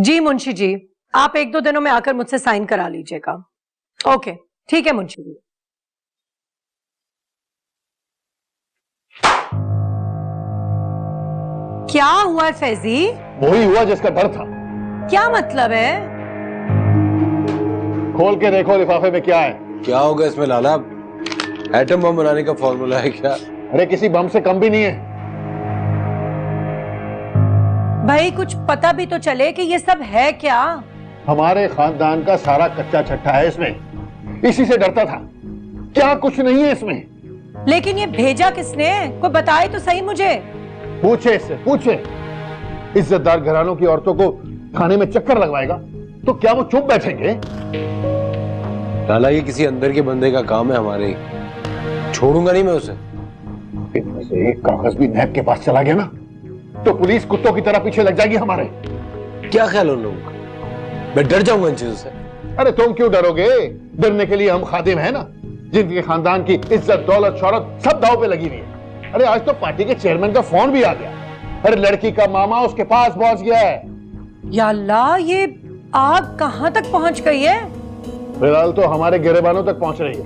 जी मुंशी जी, आप 1-2 दिनों में आकर मुझसे साइन करा लीजिएगा। ओके, ठीक है मुंशी जी। क्या हुआ है फैजी? वही हुआ जिसका डर था। क्या मतलब है? खोल के देखो लिफाफे में क्या है। क्या होगा इसमें लाला? एटम बम बनाने का फॉर्मूला है क्या? अरे किसी बम से कम भी नहीं है। भाई कुछ पता भी तो चले कि ये सब है क्या? हमारे खानदान का सारा कच्चा छट्टा है इसमें, इसी से डरता था। क्या कुछ नहीं है इसमें। लेकिन ये भेजा किसने? कोई बताए तो सही मुझे। पूछे इससे, पूछे। इज्जतदार घरानों की औरतों को खाने में चक्कर लगवाएगा तो क्या वो चुप बैठेंगे? लाला ये किसी अंदर के बंदे का काम है हमारे, छोड़ूंगा नहीं मैं उसे। इनमें से एक कागज भी नैब के पास चला गया ना तो पुलिस कुत्तों की तरह पीछे लग जाएगी हमारे। क्या ख्याल उन लोगों का? मैं डर जाऊंगा इन चीजों से। अरे तुम क्यों डरोगे? डरने के लिए हम खादिम हैं ना, जिनके खानदान की इज्जत दौलत शौहरत सब दांव पे लगी हुई है। अरे आज तो पार्टी के चेयरमैन का फोन भी आ गया। अरे लड़की का मामा उसके पास पहुंच गया है। या अल्लाह, ये आग कहां तक पहुंच गई है? फिलहाल तो हमारे गिरेबानों तक पहुंच रही है।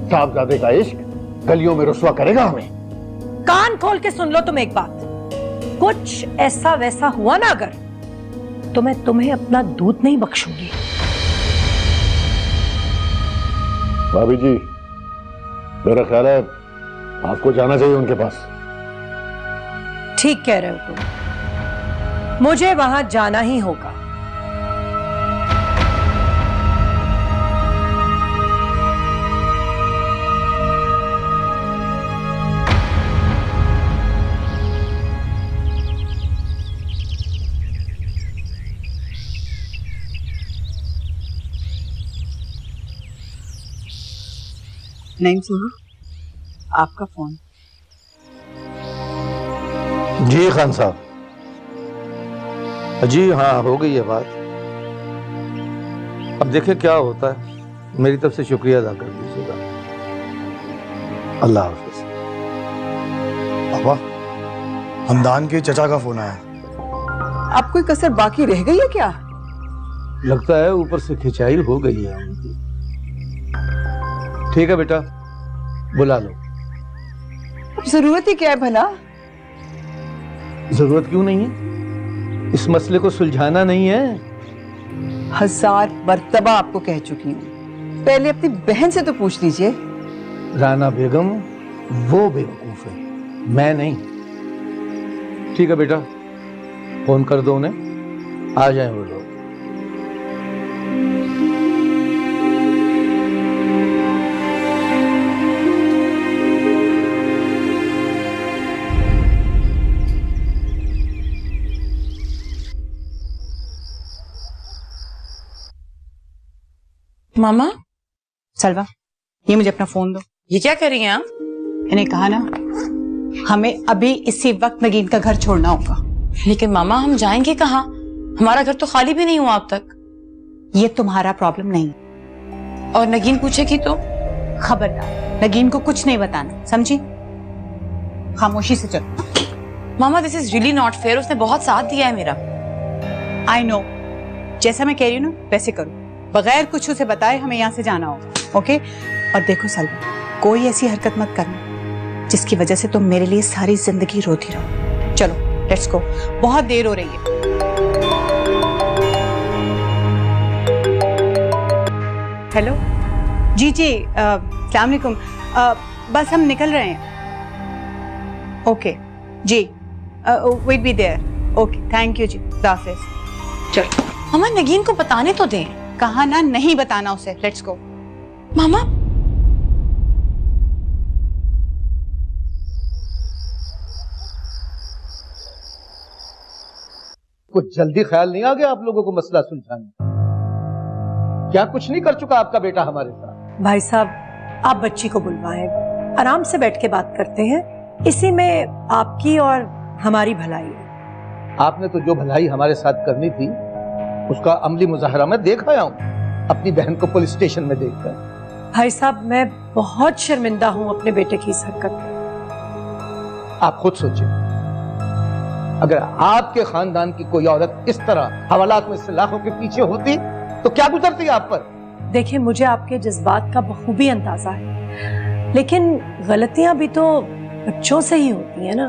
साहबजादे का इश्क गलियों में रुस्वा करेगा हमें। कान खोल के सुन लो तुम एक बात, कुछ ऐसा वैसा हुआ ना अगर, तो मैं तुम्हें अपना दूध नहीं बख्शूंगी। भाभी जी, मेरा ख्याल है आपको जाना चाहिए उनके पास। ठीक कह रहे हो तुम, मुझे वहां जाना ही होगा। नहीं सुना आपका फोन। जी खान साहब, जी हाँ हो गई है बात। अब देखें क्या होता है। मेरी तरफ से शुक्रिया अदा कर दीजिएगा। अल्लाह हाफिज। पापा, हमदान के चचा का फोन आया। अब कोई कसर बाकी रह गई है क्या? लगता है ऊपर से खिंचाई हो गई है उनकी। ठीक है बेटा, बुला लो। अब जरूरत ही क्या है भला? जरूरत क्यों नहीं है? इस मसले को सुलझाना नहीं है? 1000 मर्तबा आपको कह चुकी हूँ, पहले अपनी बहन से तो पूछ लीजिए। राना बेगम वो बेवकूफ है, मैं नहीं। ठीक है बेटा, फोन कर दो उन्हें, आ जाए वो लोग। मामा, सलवा, ये मुझे अपना फोन दो। ये क्या कर रही हैं आप? मैंने कहा ना, हमें अभी इसी वक्त नगीन का घर छोड़ना होगा। लेकिन मामा हम जाएंगे कहाँ? हमारा घर तो खाली भी नहीं हुआ अब तक। ये तुम्हारा प्रॉब्लम नहीं। और नगीन पूछेगी तो? खबरदार, नगीन को कुछ नहीं बताना, समझी? खामोशी से चलो। मामा this is really not fair, उसने बहुत साथ दिया है मेरा। आई नो, जैसा मैं कह रही हूँ ना वैसे करो, बगैर कुछ उसे बताए हमें यहाँ से जाना होगा, ओके? और देखो सलमा, कोई ऐसी हरकत मत करना जिसकी वजह से तुम मेरे लिए सारी जिंदगी रोती रहो। चलो लेट्स गो, बहुत देर हो रही है। हेलो जी जी, अस्सलाम वालेकुम। बस हम निकल रहे हैं। ओके जी, wait be there. Okay, thank you जी, खुदा हाफिज। चलो मामा नगीन को बताने तो दें। कहा ना नहीं बताना उसे, लेट्स गो। मामा कुछ जल्दी ख्याल नहीं आ गया आप लोगों को मसला सुलझाने? क्या कुछ नहीं कर चुका आपका बेटा हमारे साथ? भाई साहब, आप बच्ची को बुलवाएं, आराम से बैठ के बात करते हैं। इसी में आपकी और हमारी भलाई है। आपने तो जो भलाई हमारे साथ करनी थी उसका अमली मुजाहरा मैं देख आया हूं, अपनी बहन को पुलिस स्टेशन में देखकर। भाई साहब, मैं बहुत शर्मिंदा हूं अपने बेटे की इस हरकत पर। आप खुद सोचिए, अगर आपके खानदान की कोई औरत इस तरह हवालात में सलाखों के पीछे होती तो क्या गुजरती आप पर? देखिए, मुझे आपके जज्बात का बखूबी अंदाजा है, लेकिन गलतियां भी तो बच्चों से ही होती है ना।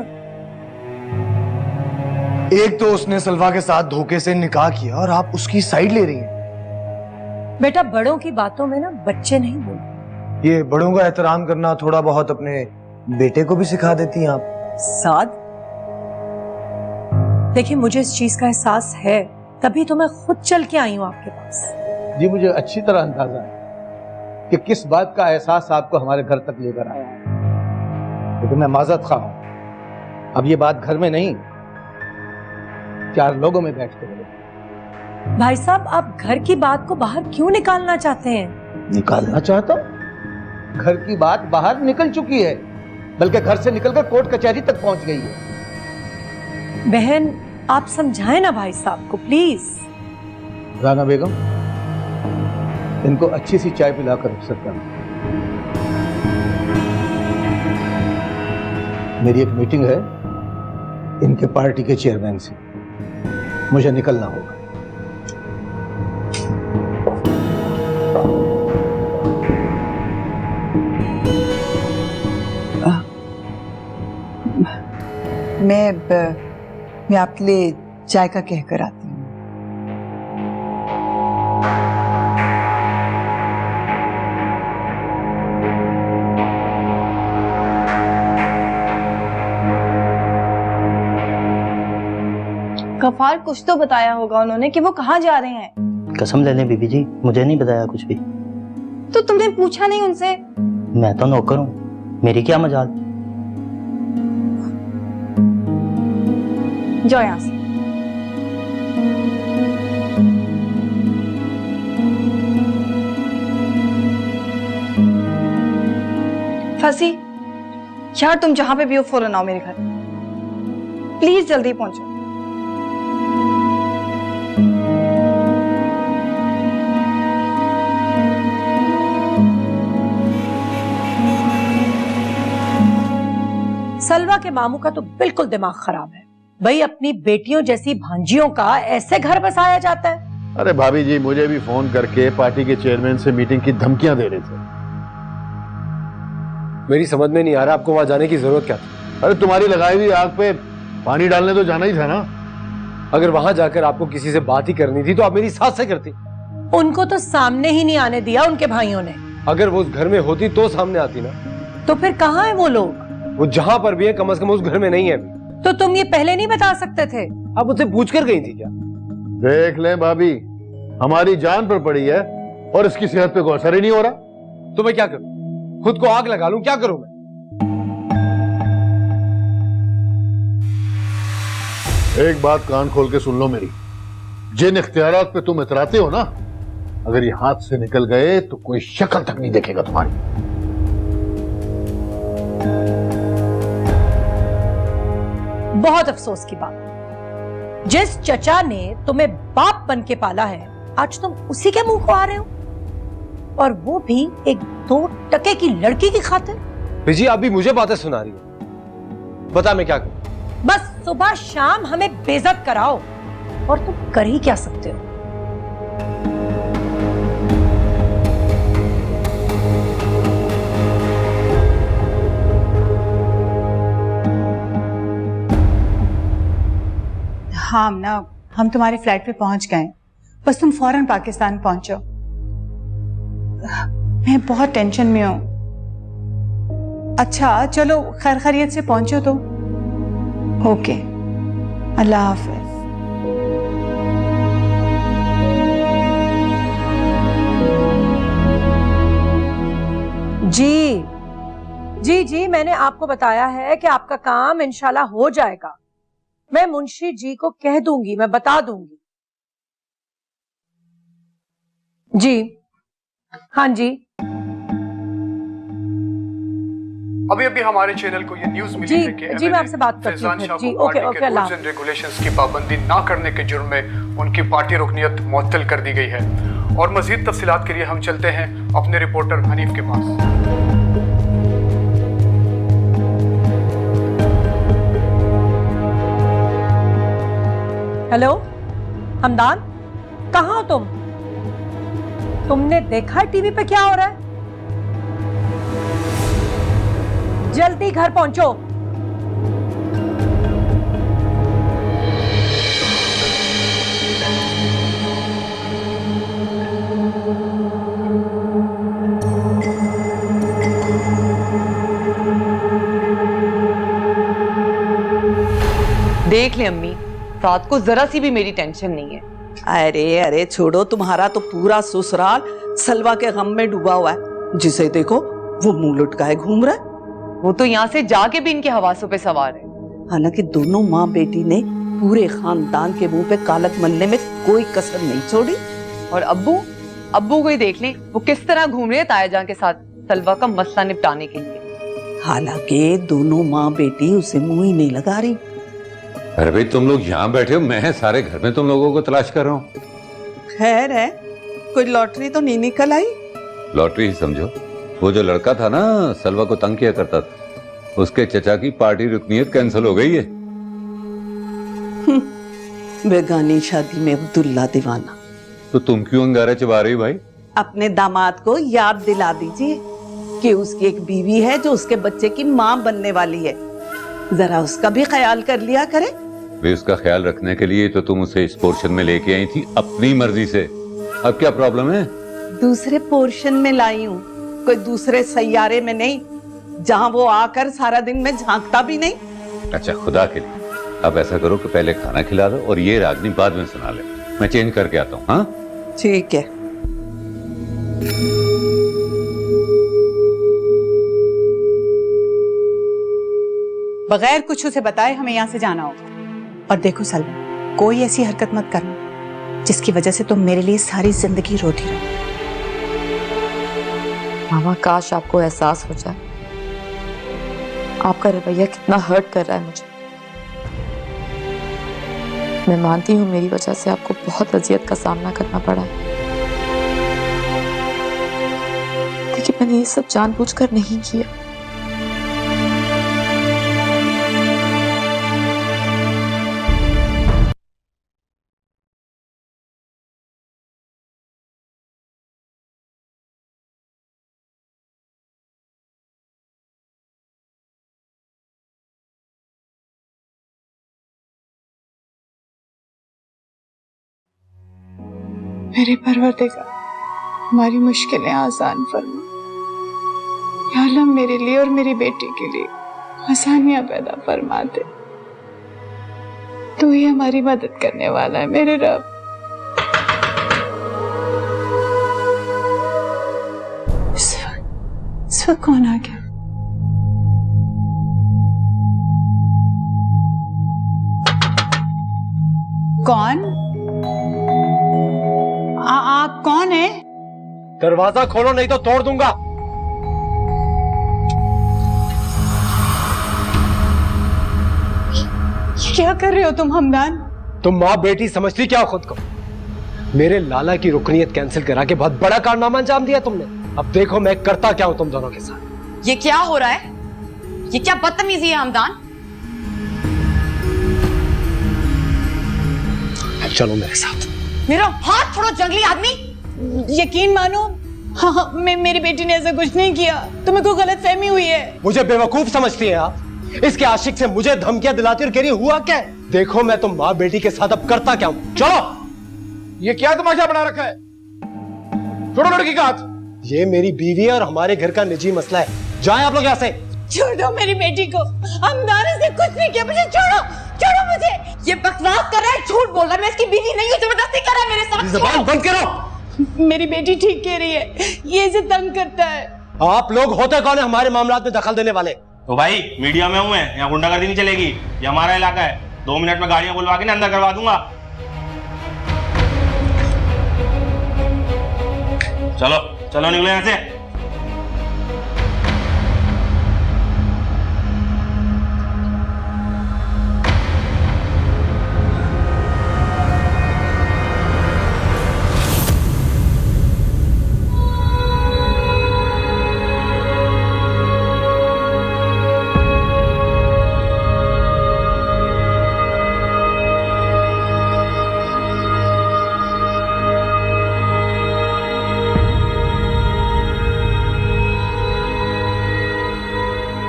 एक तो उसने सलवा के साथ धोखे से निकाह किया और आप उसकी साइड ले रही हैं। बेटा, बड़ों की बातों में ना बच्चे नहीं बोलते। ये बड़ों का एहतराम करना थोड़ा बहुत अपने बेटे को भी सिखा देती हैं आप। साद, देखिए, मुझे इस चीज का एहसास है, तभी तो मैं खुद चल के आई हूँ आपके पास। जी, मुझे अच्छी तरह अंदाजा है कि किस बात का एहसास आपको हमारे घर तक लेकर आया है, लेकिन मैं माजरत खा हूं। अब ये बात घर में नहीं, 4 लोगों में बैठ कर। भाई साहब, आप घर की बात को बाहर क्यों निकालना चाहते हैं? निकालना चाहता हूं? घर की बात बाहर निकल चुकी है, बल्कि घर से निकलकर कोर्ट कचहरी तक पहुंच गई है। बहन, आप समझाएं ना भाई साहब को प्लीज। राना बेगम, इनको अच्छी सी चाय पिलाकर रुखसत करना। मेरी एक मीटिंग है इनके पार्टी के चेयरमैन से, मुझे निकलना होगा। मैं आपके लिए चाय का कह कर आती हूँ। गफार, कुछ तो बताया होगा उन्होंने कि वो कहाँ जा रहे हैं। कसम ले लें बीबी जी, मुझे नहीं बताया कुछ भी। तो तुमने पूछा नहीं उनसे? मैं तो नौकर हूँ, मेरी क्या मजाल। जाओ यहाँ से। फंसी, यार तुम जहां पे भी हो फौरन आओ मेरे घर, प्लीज जल्दी पहुंचो। सलवा के मामू का तो बिल्कुल दिमाग खराब है भाई, अपनी बेटियों जैसी भांजियों का ऐसे घर बसाया जाता है। अरे भाभी जी, मुझे भी फोन करके पार्टी के चेयरमैन से मीटिंग की धमकियां दे रहे थे। मेरी समझ में नहीं आ रहा आपको वहां जाने की जरूरत क्या थी? अरे तुम्हारी लगाई हुई आग पे पानी डालने तो जाना ही था ना। अगर वहां जाकर आपको किसी से बात ही करनी थी तो आप मेरी साथ से करती। उनको तो सामने ही नहीं आने दिया उनके भाइयों ने। अगर वो उस घर में होती तो सामने आती ना। तो फिर कहाँ है वो लोग? वो जहां पर भी है कम से कम उस घर में नहीं है अभी। तो तुम ये पहले नहीं बता सकते थे? आप मुझसे पूछ कर गई थी क्या? देख ले भाभी, हमारी जान पर पड़ी है और इसकी सेहत पे कोई असर ही नहीं हो रहा। तो मैं क्या करूं? खुद को आग लगा लूं? क्या करूं मैं? एक बात कान खोल के सुन लो मेरी, जिन इख्तियारात पे तुम इतराते हो ना, अगर ये हाथ से निकल गए तो कोई शक्ल तक नहीं देखेगा तुम्हारी। बहुत अफसोस की बात, जिस चचा ने तुम्हें बाप बन के पाला है, आज तुम उसी के मुंह को आ रहे हो, और वो भी एक 2 टके की लड़की की खातिर। बिजी, आप भी मुझे बातें सुना रही हो। बता मैं क्या करूं? बस सुबह शाम हमें बेइज्जत कराओ, और तुम कर ही क्या सकते हो? हाँ ना, हम तुम्हारे फ्लाइट पे पहुंच गए, बस तुम फौरन पाकिस्तान पहुंचो। मैं बहुत टेंशन में हूं। अच्छा चलो, खैर खैरियत से पहुंचो तो। ओके, अल्लाह हाफिज। जी जी जी, मैंने आपको बताया है कि आपका काम इंशाल्लाह हो जाएगा। मैं मुंशी जी को कह दूंगी, मैं बता दूंगी। जी हाँ जी। अभी अभी हमारे चैनल को ये न्यूज मिली है कि जी मैं आपसे बात करती हूँ। जी okay okay, Allah. Rules and regulations की पाबंदी ना करने के जुर्म में उनकी पार्टी रुकनियत मुअत्तल कर दी गई है। और मजीद तफसीलात के लिए हम चलते हैं अपने रिपोर्टर हनीफ के पास। हेलो हमदान, कहाँ हो तुम? तुमने देखा है टीवी पे क्या हो रहा है? जल्दी घर पहुंचो। देख ले अम्मी, रात को जरा सी भी मेरी टेंशन नहीं है। अरे अरे छोड़ो, तुम्हारा तो पूरा ससुराल सलवा के गम में डूबा हुआ है। जिसे देखो वो मुंह लुटकाए घूम रहा है। वो तो यहाँ से जाके भी इनके हवासों पे सवार है। हालांकि दोनों माँ बेटी ने पूरे खानदान के मुंह पे कालक मलने में कोई कसर नहीं छोड़ी। और अब्बू को ही देख लें, वो किस तरह घूम रहे हैं ताया जान के साथ सलवा का मसला निपटाने के लिए। हालांकि दोनों माँ बेटी उसे मुंह ही नहीं लगा रही। अरे भाई तुम लोग यहाँ बैठे हो, मैं सारे घर में तुम लोगों को तलाश कर रहा हूँ। खैर है, कोई लॉटरी तो नहीं निकल आई? लॉटरी ही समझो। वो जो लड़का था ना सलवा को तंग किया करता था, उसके चचा की पार्टी रुकनीयत कैंसिल हो गई है। बेगानी शादी में अब्दुल्ला दीवाना। तो तुम क्यों अंगारे चबा रही भाई? अपने दामाद को याद दिला दीजिए कि उसकी एक बीवी है जो उसके बच्चे की माँ बनने वाली है। जरा उसका भी ख्याल कर लिया करे। वे उसका ख्याल रखने के लिए तो तुम उसे इस पोर्शन में लेके आई थी अपनी मर्जी से। अब क्या प्रॉब्लम है? दूसरे पोर्शन में लाई हूँ, कोई दूसरे सैयारे में नहीं, जहाँ वो आकर सारा दिन में झांकता भी नहीं। अच्छा खुदा के लिए अब ऐसा करो कि पहले खाना खिला दो और ये रागनी बाद में सुना ले। मैं चेंज करके आता हूँ। हाँ ठीक है। बगैर कुछ उसे बताए हमें यहाँ से जाना होगा। और देखो सलमा, कोई ऐसी हरकत मत करना जिसकी वजह से तुम मेरे लिए सारी जिंदगी रोती रहो। मामा काश आपको एहसास हो जाए आपका रवैया कितना हर्ट कर रहा है मुझे। मैं मानती हूँ मेरी वजह से आपको बहुत अजियत का सामना करना पड़ा है, लेकिन मैंने ये सब जानबूझकर नहीं किया। मेरे परवरदिगार, हमारी मुश्किलें आसान फरमा। या अल्लाह मेरे लिए और मेरी बेटी के लिए आसानियां पैदा फरमा दे। तू ही हमारी मदद करने वाला है मेरे रब। इस वक्त कौन आ गया? कौन? आप कौन है? दरवाजा खोलो नहीं तो तोड़ दूंगा। क्या कर रहे हो तुम हमदान? तुम माँ बेटी समझती क्या खुद को? मेरे लाला की रुकनीयत कैंसिल करा के बहुत बड़ा कारनामा अंजाम दिया तुमने। अब देखो मैं करता क्या हूं तुम दोनों के साथ। ये क्या हो रहा है? ये क्या बदतमीजी है हमदान? चलो मेरे साथ। मेरा हाथ छोड़ो जंगली आदमी। यकीन मानो, हाँ, मेरी बेटी ने ऐसा कुछ नहीं किया। तुम्हें कोई गलतफहमी हुई है। मुझे बेवकूफ समझती हैं आप? इसके आशिक से मुझे धमकियां दिलाती और कह रही हुआ क्या? देखो मैं तुम माँ बेटी के साथ अब करता क्या हूं। चलो। ये क्या तमाशा बना रखा है? छोड़ो लड़की का हाथ। ये मेरी बीवी है और हमारे घर का निजी मसला है। जाएं आप लोग यहाँ से। छोड़ो मेरी बेटी को। हमदान ने कुछ नहीं किया, मुझे छोड़ो, छोड़ो मुझे। ये बकवास कर रहा है, झूठ बोल रहा है। मैं इसकी बीवी नहीं हूँ, जबरदस्ती कर रहा है मेरे साथ। ज़बान बंद करो। मेरी बेटी ठीक कह रही है, ये इसे तंग करता है। आप लोग होते कौन है हमारे मामलात में दखल देने वाले? तो भाई मीडिया में हूँ, यहाँ गुंडागर्दी नहीं चलेगी। ये हमारा इलाका है। 2 मिनट में गाड़ियां बुलवा के ना अंदर करवा दूंगा। चलो चलो निकलो यहाँ से।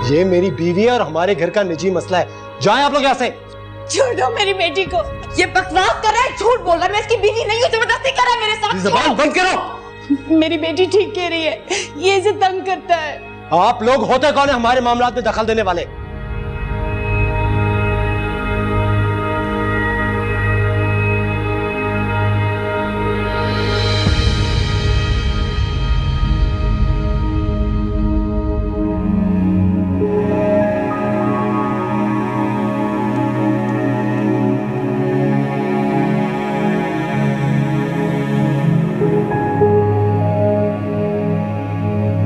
ये मेरी बीवी है और हमारे घर का निजी मसला है। जाएं आप लोग यहाँ से। छोड़ो मेरी बेटी को। ये बकवास कर रहा है, झूठ बोल रहा है। मैं इसकी बीवी नहीं हूँ, जबरदस्ती कर रहा है मेरे साथ। ज़बान बंद करो। मेरी बेटी ठीक कह रही है, ये इसे तंग करता है। आप लोग होते कौन है हमारे मामलात में दखल देने वाले?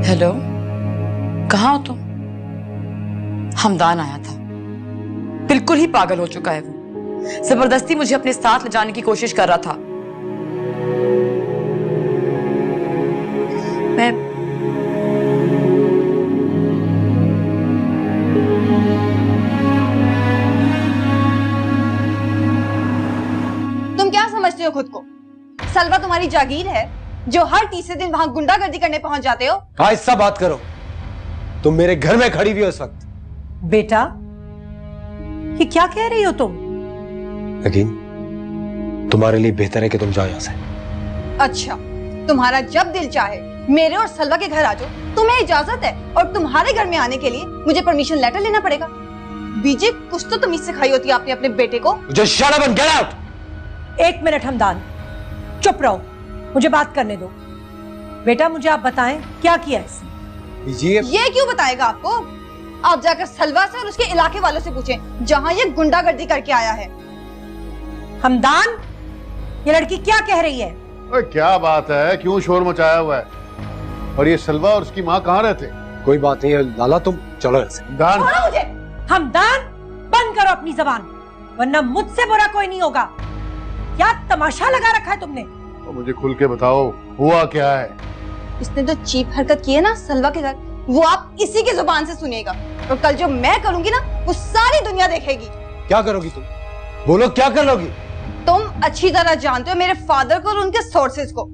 हेलो, कहाँ हो तुम? हमदान आया था, बिल्कुल ही पागल हो चुका है वो। जबरदस्ती मुझे अपने साथ ले जाने की कोशिश कर रहा था। मैं तुम क्या समझते हो खुद को? सलवा तुम्हारी जागीर है जो हर तीसरे दिन वहां गुंडागर्दी करने पहुंच जाते हो? आहिस्ता बात करो। तुम मेरे घर में खड़ी हुई हो इस वक्त। बेटा, ये क्या कह रही हो तुम? लेकिन तुम्हारे लिए बेहतर है कि तुम जाओ यहाँ से। अच्छा, तुम्हारा जब दिल चाहे मेरे और सलवा के घर आ जाओ, तुम्हें इजाजत है। और तुम्हारे घर में आने के लिए मुझे परमिशन लेटर लेना पड़ेगा। बीजे, कुछ तो तमीज सिखाई होती है आपने अपने बेटे को। Just shut up and get out! 1 minute Hamdan, चुप रहो, मुझे बात करने दो। बेटा, मुझे आप बताएं क्या किया इसने? ये क्यों बताएगा आपको? आप जाकर सलवा से और उसके इलाके वालों से पूछें, जहां ये गुंडागर्दी करके आया है। हमदान, ये लड़की क्या कह रही है? ओए, क्या बात है? क्यों शोर मचाया हुआ है? और ये सलवा और उसकी माँ कहाँ रहते? कोई बात नहीं है लाला, तुम चलो ऐसे। हमदान, मुझे हमदान, बंद करो अपनी जबान, वरना मुझसे बुरा कोई नहीं होगा। क्या तमाशा लगा रखा है तुमने? मुझे खुल के बताओ, हुआ क्या है? इसने जो चीप हरकत की है ना सलवा के घर, वो आप इसी की जुबान से सुनिएगा। और कल जो मैं करूंगी ना, वो सारी दुनिया देखेगी। क्या करोगी तुम? बोलो, क्या कर लोगी? तुम अच्छी तरह जानते हो मेरे फादर को और उनके सोर्सेज को।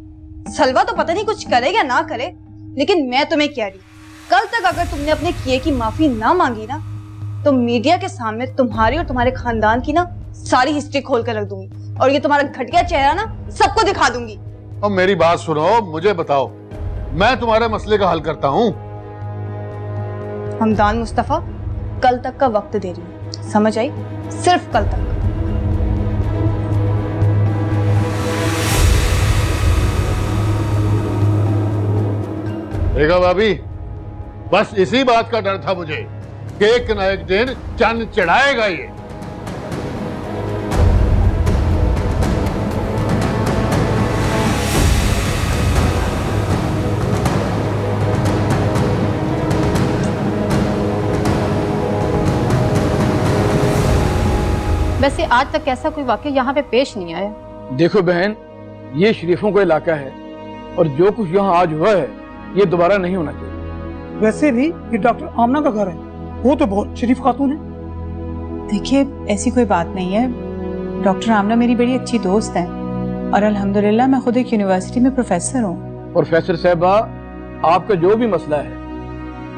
सलवा तो पता नहीं कुछ करे या ना करे, लेकिन मैं तुम्हें कह रही, कल तक अगर तुमने अपने किए की माफी ना मांगी ना, तो मीडिया के सामने तुम्हारी और तुम्हारे खानदान की ना सारी हिस्ट्री खोल कर रख दूंगी। और ये तुम्हारा घटिया चेहरा ना सबको दिखा दूंगी। और मेरी बात सुनो, मुझे बताओ, मैं तुम्हारे मसले का हल करता हूँ। हमदान मुस्तफा, कल तक का वक्त दे रही हूँ, समझ आई? सिर्फ कल तक। देखा भाभी, बस इसी बात का डर था मुझे कि एक न एक दिन चंद चढ़ाएगा ये। वैसे आज तक ऐसा कोई वाकया यहाँ पे पेश नहीं आया। देखो बहन, ये शरीफों का इलाका है और जो कुछ यहाँ आज हुआ है ये दोबारा नहीं होना चाहिए। वैसे भी ये डॉक्टर आमना का घर है, वो तो बहुत शरीफ खातून है। देखिए, ऐसी कोई बात नहीं है। डॉक्टर आमना मेरी बड़ी अच्छी दोस्त है और अल्हम्दुलिल्लाह मैं खुद एक यूनिवर्सिटी में प्रोफेसर हूँ। प्रोफेसर साहबा, आपका जो भी मसला है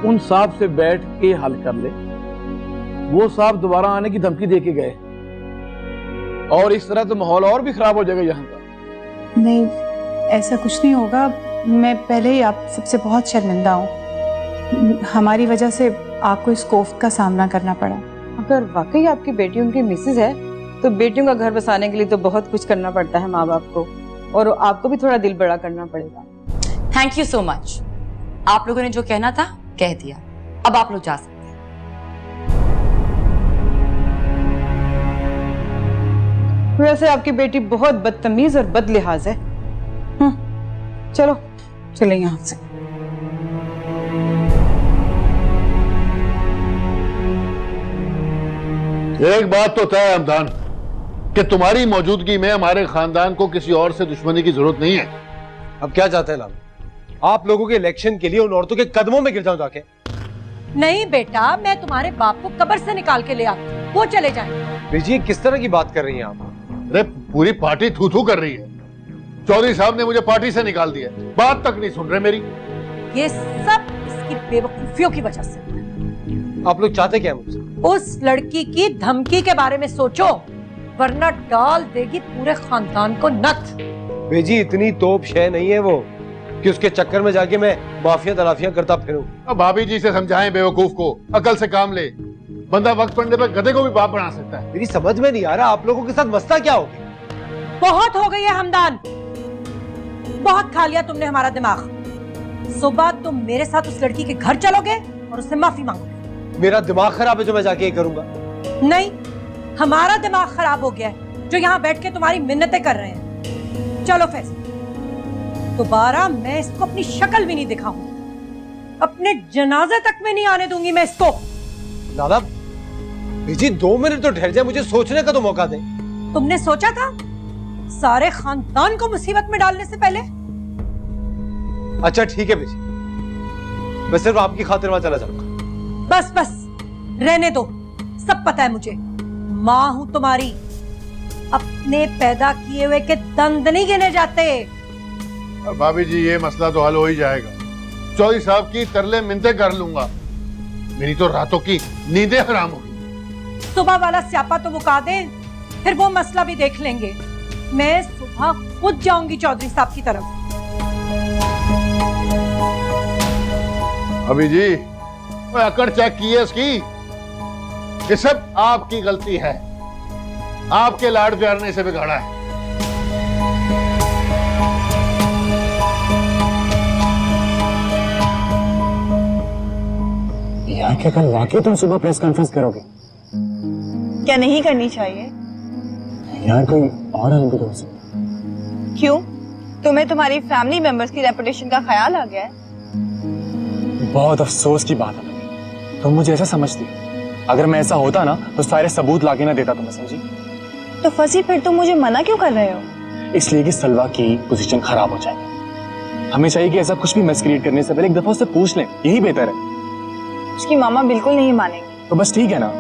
उन साहब से बैठ के हल कर ले। वो साहब दोबारा आने की धमकी दे के गए और इस तरह तो माहौल और भी खराब हो जाएगा यहाँ का। नहीं, ऐसा कुछ नहीं होगा। मैं पहले ही आप सबसे बहुत शर्मिंदा हूँ। हमारी वजह से आपको इस कोफ्त का सामना करना पड़ा। अगर वाकई आपकी बेटी उनकी मिसेज है तो बेटियों का घर बसाने के लिए तो बहुत कुछ करना पड़ता है माँ बाप को, और आपको भी थोड़ा दिल बड़ा करना पड़ेगा। Thank you so much. आप लोगों ने जो कहना था कह दिया, अब आप लोग जा सकते हैं। वैसे आपकी बेटी बहुत बदतमीज और बदलिहाज है। चलो चले यहाँ से। एक बात तो तय है हमदान कि तुम्हारी मौजूदगी में हमारे खानदान को किसी और से दुश्मनी की जरूरत नहीं है। अब क्या चाहते हैं लाला? आप लोगों के इलेक्शन के लिए उन औरतों के कदमों में गिर जाऊं जाके? नहीं बेटा, मैं तुम्हारे बाप को कब्र से निकाल के ले आती, वो चले जाएं। विजय, किस तरह की बात कर रही हैं आप? अरे पूरी पार्टी थू थू कर रही है। चौधरी साहब ने मुझे पार्टी से निकाल दिया, बात तक नहीं सुन रहे मेरी। ये सब इसकी बेवकूफियों की वजह से। आप लोग चाहते क्या है मुझसे? उस लड़की की धमकी के बारे में सोचो, वरना डाल देगी पूरे खानदान को नथ। बेजी इतनी तोप शय नहीं है वो कि उसके चक्कर में जाके मैं माफिया तलाफियां करता फिरूं। अब भाभी जी से समझाएं बेवकूफ को, अकल से काम ले। बंदा वक्त पड़ने पर गधे को भी बाप बना सकता है। मेरी समझ में नहीं आ रहा आप लोगों के साथ मसला क्या हो गया? बहुत हो गई है हमदान, बहुत खा लिया तुमने हमारा दिमाग। सुबह तुम मेरे साथ उस लड़की के घर चलोगे और उससे माफी मांगोगे। मेरा दिमाग खराब है जो मैं जाके ये करूंगा? नहीं, हमारा दिमाग खराब हो गया है जो यहाँ बैठ के तुम्हारी मिन्नतें कर रहे हैं। चलो फैसला, दोबारा मैं इसको अपनी शक्ल भी नहीं दिखाऊंगी, अपने जनाजे तक में नहीं आने दूंगी मैं इसको। दादा बेजी 2 मिनट तो ठहर जाए, मुझे सोचने का तो मौका दे। तुमने सोचा था सारे खानदान को मुसीबत में डालने से पहले? अच्छा ठीक है बेजी, मैं सिर्फ आपकी खातिर वहां चला जाऊंगा। बस बस रहने दो, सब पता है मुझे। माँ हूं तुम्हारी, अपने पैदा किए हुए के दंद नहीं गिने जाते। भाभी जी ये मसला तो हल हो ही जाएगा। चौधरी साहब की तरले मिन्नतें कर लूंगा, मेरी तो रातों की नींदें हराम होगी। सुबह वाला स्यापा तो मुका दें, फिर वो मसला भी देख लेंगे। मैं सुबह खुद जाऊंगी चौधरी साहब की तरफ। अभी जी अकड़ चेक की है इसकी, ये सब आपकी गलती है, आपके लाड प्यार ने इसे बिगाड़ा है। यार क्या कल वाकई तुम सुबह प्रेस कॉन्फ्रेंस करोगे? क्या नहीं करनी चाहिए? यार कोई और हल भी तो हो सकता। क्यों, तुम्हें तुम्हारी फैमिली मेंबर्स की रेपुटेशन का ख्याल आ गया है? बहुत अफसोस की बात है, तुम मुझे ऐसा समझती हो। अगर मैं ऐसा होता ना तो सारे सबूत लाके ना देता तुम्हें, समझी? तो फंसी फिर तुम मुझे मना क्यों कर रहे हो? इसलिए कि सलवा की पोजीशन खराब हो जाएगी। हमें चाहिए कि ऐसा कुछ भी मैस क्रिएट करने से पहले एक दफा उससे पूछ लें, यही बेहतर है। उसकी मामा बिल्कुल नहीं मानेंगी। तो बस ठीक है ना,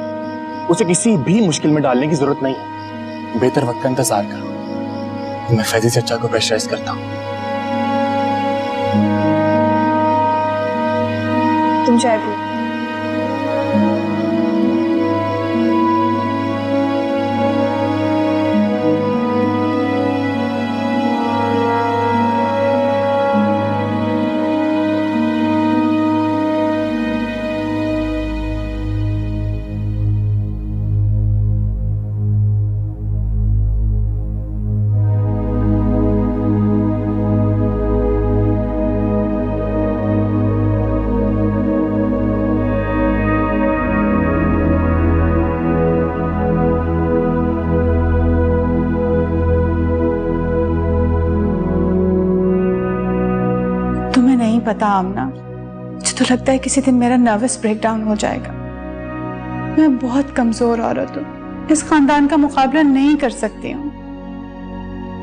उसे किसी भी मुश्किल में डालने की जरूरत नहीं है। बेहतर वक्त का इंतजार करो। मैं फैजी चचा को प्रेशराइज करता हूँ। तुम चाय पियो। पता आमना, मुझे तो लगता है किसी दिन मेरा नर्वस ब्रेकडाउन हो जाएगा। मैं बहुत कमजोर औरत हूँ, इस खानदान का मुकाबला नहीं कर सकती हूँ,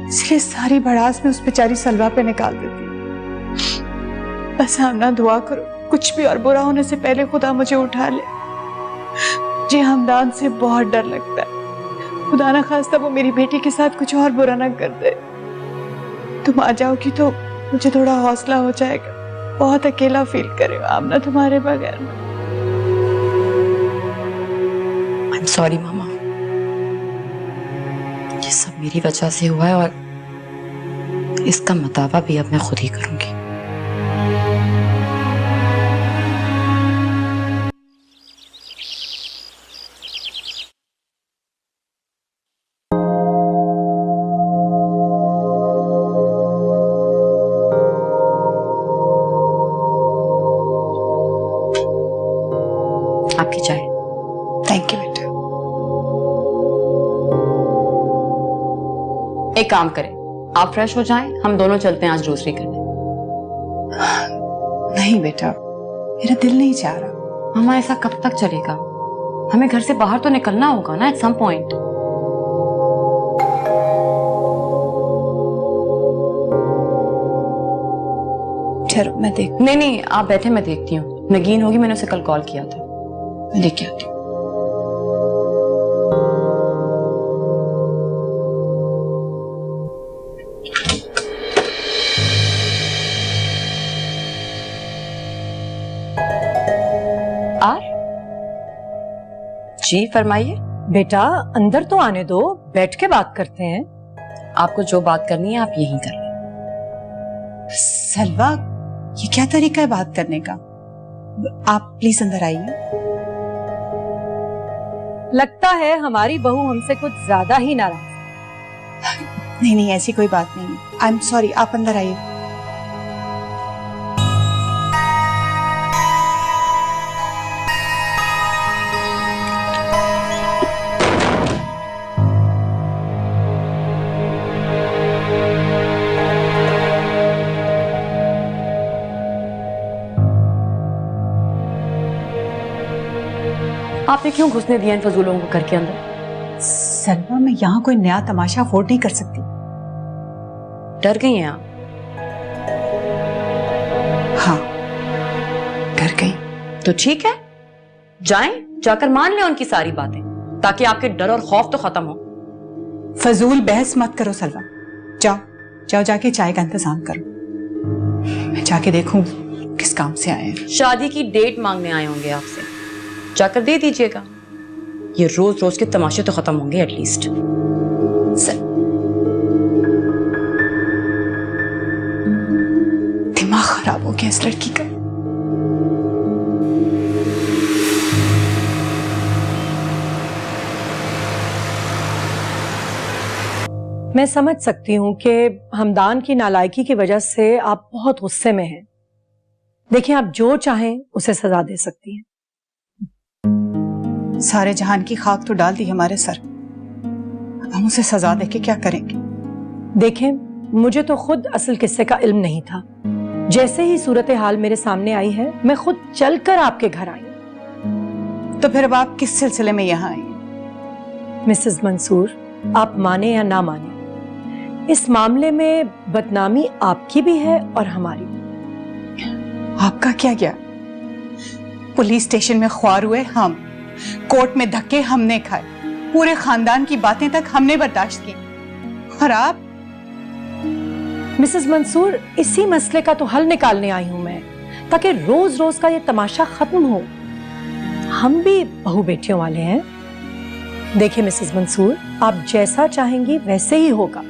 इसलिए सारी भड़ास में उस बेचारी सलवा पे निकाल देती हूँ। बस आमना दुआ करो, कुछ भी और बुरा होने से पहले खुदा मुझे उठा ले। मुझे हमदान से बहुत डर लगता है, खुदा ना खास्ता वो मेरी बेटी के साथ कुछ और बुरा ना कर दे। तुम आ जाओगी तो मुझे थोड़ा हौसला हो जाएगा। बहुत अकेला फील करे आमना तुम्हारे बगैर। I'm sorry मामा, ये सब मेरी वजह से हुआ है और इसका मतावा भी अब मैं खुद ही करूंगी। आपकी चाय। थैंक यू बेटा। एक काम करें, आप फ्रेश हो जाएं, हम दोनों चलते हैं आज ग्रोसरी करने। नहीं बेटा, मेरा दिल नहीं चाह रहा। मामा ऐसा कब तक चलेगा? हमें घर से बाहर तो निकलना होगा ना एट सम पॉइंट। चलो मैं देख। नहीं आप बैठे, मैं देखती हूँ। नगीन होगी, मैंने उसे कल कॉल किया था, मैं देख के आती हूँ। जी फरमाइए। बेटा अंदर तो आने दो, बैठ के बात करते हैं। आपको जो बात करनी है आप यहीं कर लें। सलवा, ये क्या तरीका है बात करने का? आप प्लीज अंदर आइए। लगता है हमारी बहू हमसे कुछ ज्यादा ही नाराज। नहीं नहीं, ऐसी कोई बात नहीं। आई एम सॉरी, आप अंदर आइए। आपने क्यों घुसने दिया इन फजूलों को घर के अंदर? सलवा, मैं यहाँ कोई नया तमाशा अफोर्ड नहीं कर सकती। डर गई हैं आप? हाँ, डर गई। तो ठीक है, जाएं, जाकर मान लें उनकी सारी बातें, ताकि आपके डर और खौफ तो खत्म हो। फजूल बहस मत करो सलवा, जाओ जाओ जाके चाय का इंतजाम करो। मैं जाके देखूं किस काम से आए हैं। शादी की डेट मांगने आए होंगे आपसे, जाकर दे दीजिएगा। ये रोज रोज के तमाशे तो खत्म होंगे एटलीस्ट। दिमाग खराब हो गया इस लड़की का। मैं समझ सकती हूँ कि हमदान की नालायकी की वजह से आप बहुत गुस्से में हैं। देखिए, आप जो चाहें उसे सजा दे सकती हैं। सारे जहान की खाक तो डाल दी हमारे सर, अब हम उसे सजा देके क्या करेंगे? देखें, मुझे तो खुद असल किस्से का इल्म नहीं था। जैसे ही सूरत हाल मेरे सामने आई है, मैं खुद चलकर आपके घर आई। तो फिर अब आप किस सिलसिले में यहाँ आई? मिसेस मंसूर, आप माने या ना माने, इस मामले में बदनामी आपकी भी है और हमारी भी। आपका क्या गया? पुलिस स्टेशन में ख्वार हुए हम, कोर्ट में धक्के हमने खाए, पूरे खानदान की बातें तक हमने बर्दाश्त की, और आप? मिसेस मंसूर, इसी मसले का तो हल निकालने आई हूं मैं, ताकि रोज रोज का ये तमाशा खत्म हो। हम भी बहू बेटियों वाले हैं। देखिए मिसेस मंसूर, आप जैसा चाहेंगी वैसे ही होगा,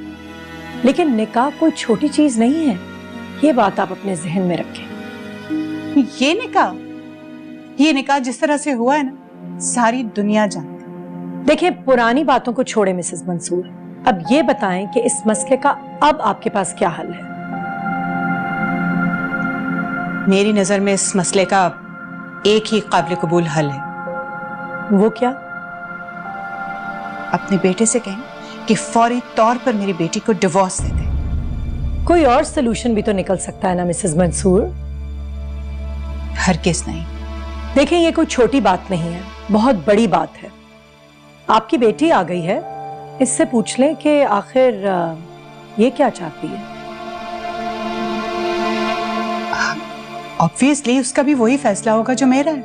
लेकिन निकाह कोई छोटी चीज नहीं है, ये बात आप अपने जहन में रखें। ये निकाह जिस तरह से हुआ है ना, सारी दुनिया जानती। देखिए, पुरानी बातों को छोड़े मिसेस मंसूर, अब ये बताएं कि इस मसले का अब आपके पास क्या हल है? मेरी नजर में इस मसले का एक ही काबिल कबूल हल है। वो क्या? अपने बेटे से कहें कि फौरी तौर पर मेरी बेटी को डिवोर्स दे दे। कोई और सोल्यूशन भी तो निकल सकता है ना मिसेस मंसूर? हरगिज़ नहीं। देखें, ये कोई छोटी बात नहीं है, बहुत बड़ी बात है। आपकी बेटी आ गई है, इससे पूछ लें कि आखिर ये क्या चाहती है। ऑब्वियसली उसका भी वही फैसला होगा जो मेरा है।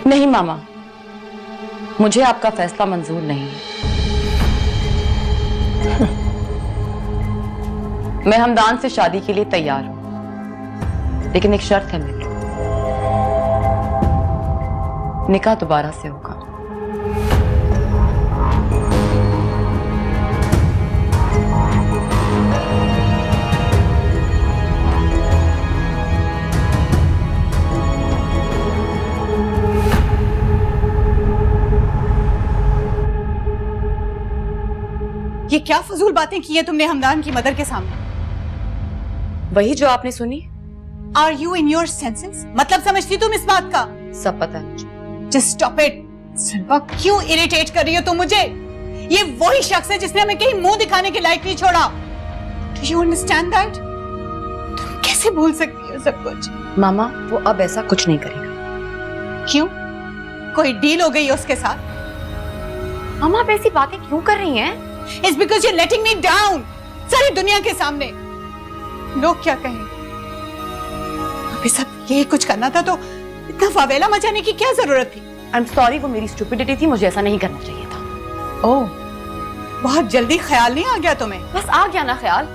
नहीं मामा, मुझे आपका फैसला मंजूर नहीं है। मैं हमदान से शादी के लिए तैयार हूं, लेकिन एक शर्त है मेरी, निकाह दोबारा से होगा। ये क्या फजूल बातें की है तुमने हमदान की मदर के सामने? वही जो आपने सुनी। Are you in your senses? मतलब समझती तुम इस बात का? सब पता है मुझे। Just stop it. सलवा, क्यों इरिटेट कर रही हो तुम मुझे? ये वही शख्स है जिसने हमें कहीं मुंह दिखाने के लायक नहीं छोड़ा। Do you understand that? तुम कैसे भूल सकती हो सब कुछ? मामा, वो अब ऐसा कुछ नहीं करेगा। क्यों? कोई डील हो गई है उसके साथ? मामा, आप ऐसी बातें क्यों कर रही हैं? It's because you're letting me down, सारी दुनिया के सामने। लोग क्या कहेंगे? अभी सब ये कुछ करना था तो इतना फावेला मचाने की क्या जरूरत थी? I'm sorry, वो मेरी स्टूपिडिटी थी, मुझे ऐसा नहीं करना चाहिए था। ओह, बहुत जल्दी ख्याल नहीं आ गया तुम्हें? बस आ गया ना ख्याल।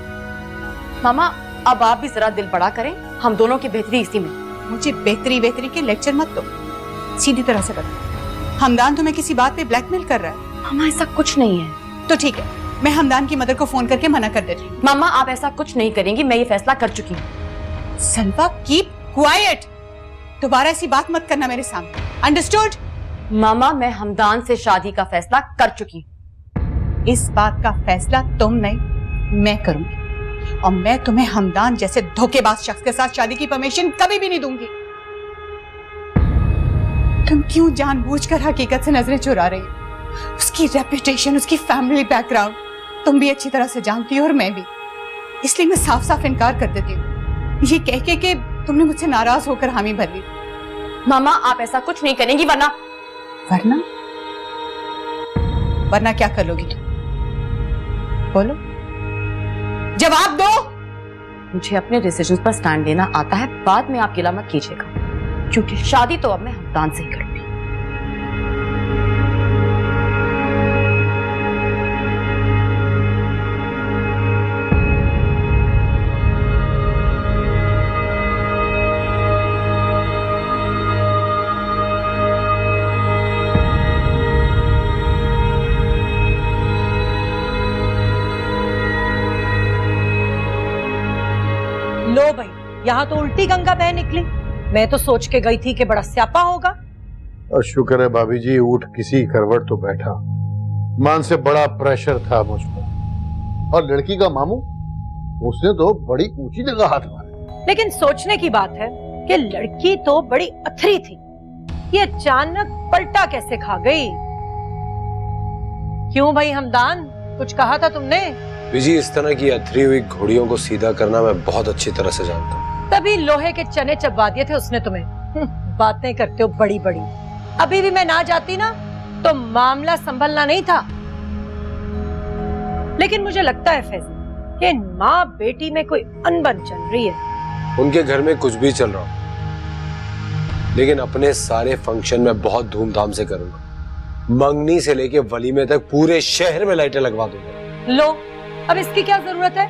मामा, अब आप भी जरा दिल बड़ा करें, हम दोनों की बेहतरी इसी में। मुझे बेहतरी के लेक्चर मत दो। सीधी तरह से बता, हमदान तुम्हें किसी बात पे ब्लैकमेल कर रहा है? मामा ऐसा कुछ नहीं है। तो ठीक है, मैं हमदान की मदर को फोन करके मना कर देती हूँ। मामा आप ऐसा कुछ नहीं करेंगी, मैं ये फैसला कर चुकी हूँ। सलवा कीप क्वाइट, दोबारा ऐसी बात मत करना मेरे सामने, अंडरस्टूड? मामा मैं हमदान से शादी का फैसला कर चुकी हूँ। इस बात का फैसला तुम नहीं, मैं करूंगी, और मैं तुम्हें हमदान जैसे धोखेबाज शख्स के साथ शादी की परमिशन कभी भी नहीं दूंगी। तुम क्यों जानबूझकर हकीकत से नजरें चुरा रही हो? उसकी रेपुटेशन, उसकी फैमिली बैकग्राउंड तुम भी अच्छी तरह से जानती हो और मैं भी, इसलिए मैं साफ साफ इनकार कर देती हूँ, ये कह के कि तुमने मुझसे नाराज होकर हामी भर ली। मामा आप ऐसा कुछ नहीं करेंगी, वरना वरना क्या कर लोगी तुम? बोलो, जवाब दो। मुझे अपने डिसीजंस पर स्टैंड लेना आता है, बाद में आप गिला मत कीजिएगा, क्योंकि शादी तो अब मैं हमदान से ही करूंगी। लो भाई, यहाँ तो उल्टी गंगा बह निकली। मैं तो सोच के गई थी कि बड़ा स्यापा होगा। और शुक्र है भाभी जी, ऊठ किसी करवट तो बैठा। मान से बड़ा प्रेशर था मुझ पर, और लड़की का मामू, उसने तो बड़ी ऊंची जगह हाथ मारे। लेकिन सोचने की बात है कि लड़की तो बड़ी अथरी थी, ये अचानक पलटा कैसे खा गई? क्यों भाई हमदान, कुछ कहा था तुमने? बीजी, इस तरह की अथरी हुई घोड़ियों को सीधा करना मैं बहुत अच्छी तरह से जानता हूँ। तभी लोहे के चने चबा दिए थे उसने तुम्हें। बातें करते हो बड़ी बड़ी। अभी भी मैं ना जाती ना तो मामला संभलना नहीं था। लेकिन मुझे लगता है फैजी कि माँ बेटी में कोई अनबन चल रही है। उनके घर में कुछ भी चल रहा हो, लेकिन अपने सारे फंक्शन में बहुत धूमधाम से करूंगा। मंगनी से लेके वलीमे तक पूरे शहर में लाइटें लगवा दूंगा। लो, अब इसकी क्या जरूरत है?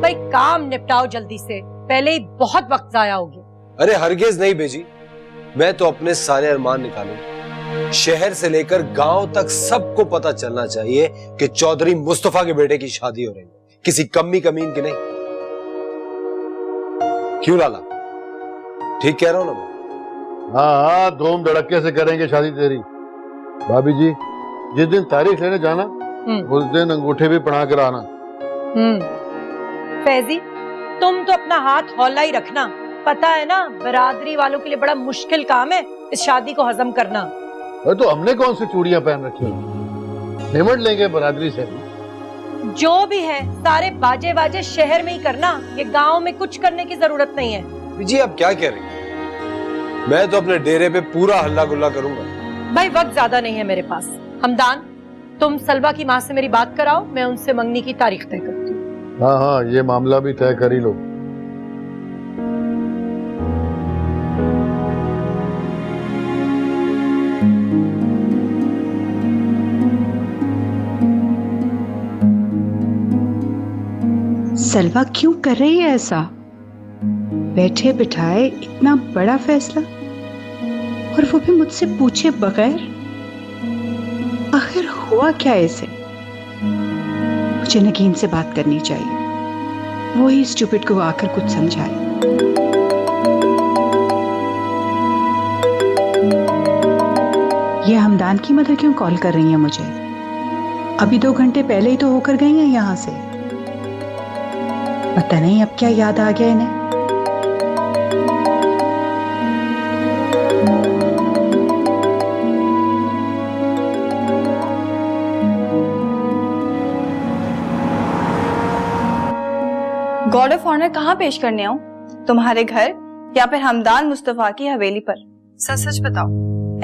भाई काम निपटाओ जल्दी से, पहले ही बहुत वक्त जाया हो गया। अरे हरगिज नहीं बेजी, मैं तो अपने सारे अरमान निकालूंगा। शहर से लेकर गांव तक सबको पता चलना चाहिए कि चौधरी मुस्तफा के बेटे की शादी हो रही है, किसी कमी कमीन की नहीं। क्यों लाला, ठीक कह रहा हूं ना मैं? हाँ, धूम धड़क्के से करेंगे शादी तेरी। भाभी जी, जिस दिन तारीख लेने जाना उस दिन अंगूठे भी पहना कर आना। फैजी, तुम तो अपना हाथ हौला ही रखना। पता है ना, बरादरी वालों के लिए बड़ा मुश्किल काम है इस शादी को हजम करना। अरे तो हमने कौन सी चूड़ियां पहन रखी हैं? पेमेंट लेंगे बरादरी से। जो भी है सारे बाजे बाजे शहर में ही करना, ये गांव में कुछ करने की जरूरत नहीं है। जी आप क्या कह रही हैं? मैं तो अपने डेरे पे पूरा हल्ला गुल्ला करूंगा। भाई वक्त ज्यादा नहीं है मेरे पास। हमदान, तुम सलवा की माँ से मेरी बात कराओ, मैं उनसे मंगनी की तारीख तय करती हूँ। हाँ हाँ, ये मामला भी तय कर ही लो। सलवा क्यों कर रही है ऐसा? बैठे बिठाए इतना बड़ा फैसला, और वो भी मुझसे पूछे बगैर। आखिर हुआ क्या इसे? मुझे नगीन से बात करनी चाहिए, वो ही स्टूपिड को आकर कुछ समझाए। ये हमदान की मदर क्यों कॉल कर रही है मुझे? अभी 2 घंटे पहले ही तो होकर गई हैं यहाँ से। पता नहीं अब क्या याद आ गया इन्हें। गॉड ऑफ ऑनर कहाँ पेश करने आऊं? तुम्हारे घर या फिर हमदान मुस्तफा की हवेली पर? सच सच बताओ,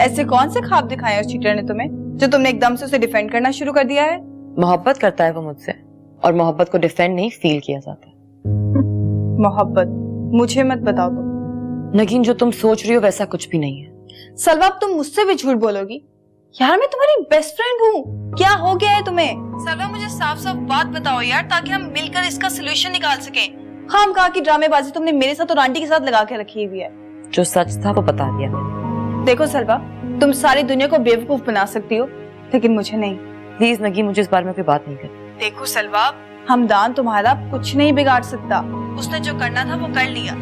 ऐसे कौन से ख्वाब दिखाए उस चीटर ने तुम्हें जो तुमने एकदम से उसे डिफेंड करना शुरू कर दिया है? मोहब्बत करता है वो मुझसे, और मोहब्बत को डिफेंड नहीं फील किया जाता। मोहब्बत मुझे मत बताओ तुम। नगीन, जो तुम सोच रही हो वैसा कुछ भी नहीं है। सलवा, अब तुम मुझसे भी झूठ बोलोगी? यार मैं तुम्हारी बेस्ट फ्रेंड हूँ, क्या हो गया है तुम्हें? सलवा, मुझे साफ साफ बात बताओ यार, ताकि हम मिलकर इसका सोल्यूशन निकाल सकें। हम कहा कि ड्रामेबाजी तुमने मेरे साथ और आंटी के साथ लगा के रखी हुई है। जो सच था वो बता दिया मैंने। देखो सलवा, तुम सारी दुनिया को बेवकूफ बना सकती हो, लेकिन मुझे नहीं। प्लीज नगी, मुझे इस बारे में कोई बात नहीं कर। देखो सलवा, हमदान तुम्हारा कुछ नहीं बिगाड़ सकता। उसने जो करना था वो कर लिया।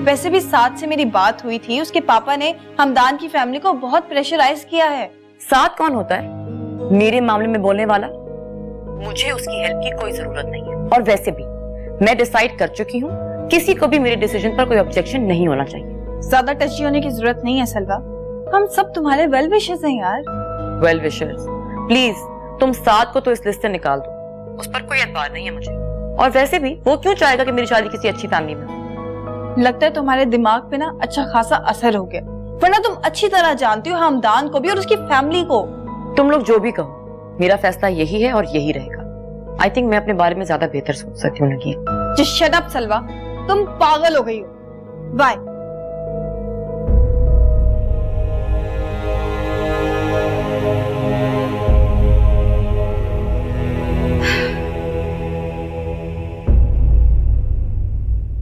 वैसे भी साथ से मेरी बात हुई थी, उसके पापा ने हमदान की फैमिली को बहुत प्रेशराइज किया है। साथ कौन होता है मेरे मामले में बोलने वाला? मुझे उसकी हेल्प की कोई जरूरत नहीं है। और वैसे भी मैं डिसाइड कर चुकी हूँ, किसी को भी मेरे डिसीजन पर कोई ऑब्जेक्शन नहीं होना चाहिए। ज्यादा टची होने की जरूरत नहीं है सलवा, हम सब तुम्हारे वेल विशर्स हैं यार। Well wishers? प्लीज तुम साथ को तो इस लिस्ट से निकाल दो, उस पर कोई एतबार नहीं है मुझे। और वैसे भी वो क्यों चाहेगा कि मेरी शादी किसी अच्छी फैमिली में? लगता है तुम्हारे दिमाग पे ना अच्छा खासा असर हो गया, वरना तुम अच्छी तरह जानती हो हमदान को भी और उसकी फैमिली को। तुम लोग जो भी कहो, मेरा फैसला यही है और यही रहेगा। आई थिंक मैं अपने बारे में ज्यादा बेहतर सोच सकती हूँ। जस्ट शट अप सलवा, तुम पागल हो गई हो। बाय।